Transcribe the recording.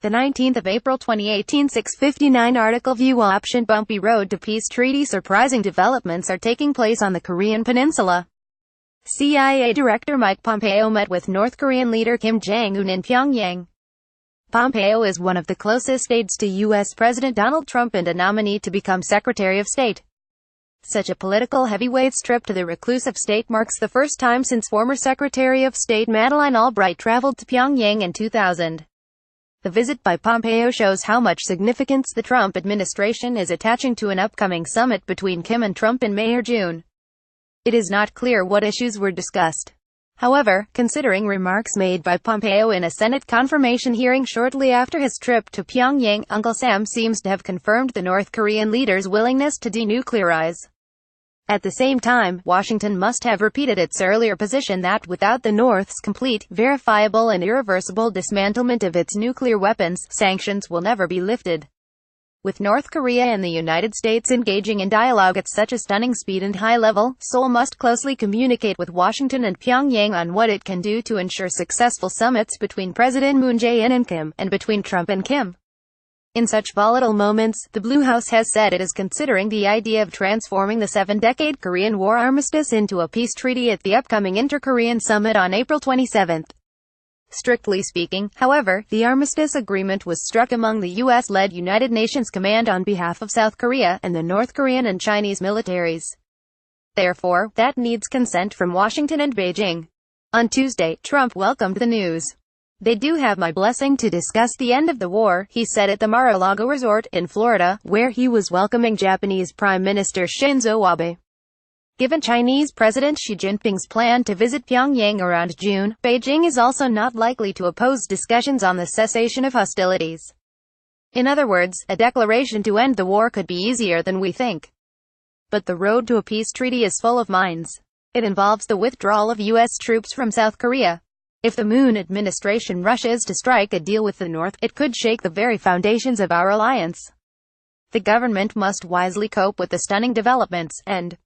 The 19th of April 2018 6:59 article. View option. Bumpy road to peace treaty. Surprising developments are taking place on the Korean peninsula. CIA Director Mike Pompeo met with North Korean leader Kim Jong-un in Pyongyang. Pompeo is one of the closest aides to U.S. President Donald Trump and a nominee to become Secretary of State. Such a political heavyweight's trip to the reclusive state marks the first time since former Secretary of State Madeleine Albright traveled to Pyongyang in 2000. The visit by Pompeo shows how much significance the Trump administration is attaching to an upcoming summit between Kim and Trump in May or June. It is not clear what issues were discussed. However, considering remarks made by Pompeo in a Senate confirmation hearing shortly after his trip to Pyongyang, Uncle Sam seems to have confirmed the North Korean leader's willingness to denuclearize. At the same time, Washington must have repeated its earlier position that without the North's complete, verifiable and irreversible dismantlement of its nuclear weapons, sanctions will never be lifted. With North Korea and the United States engaging in dialogue at such a stunning speed and high level, Seoul must closely communicate with Washington and Pyongyang on what it can do to ensure successful summits between President Moon Jae-in and Kim, and between Trump and Kim. In such volatile moments, the Blue House has said it is considering the idea of transforming the 7-decade Korean War armistice into a peace treaty at the upcoming Inter-Korean Summit on April 27. Strictly speaking, however, the armistice agreement was struck among the U.S.-led United Nations Command on behalf of South Korea and the North Korean and Chinese militaries. Therefore, that needs consent from Washington and Beijing. On Tuesday, Trump welcomed the news. "They do have my blessing to discuss the end of the war," he said at the Mar-a-Lago resort in Florida, where he was welcoming Japanese Prime Minister Shinzo Abe. Given Chinese President Xi Jinping's plan to visit Pyongyang around June, Beijing is also not likely to oppose discussions on the cessation of hostilities. In other words, a declaration to end the war could be easier than we think. But the road to a peace treaty is full of mines. It involves the withdrawal of U.S. troops from South Korea. If the Moon administration rushes to strike a deal with the North, it could shake the very foundations of our alliance. The government must wisely cope with the stunning developments, and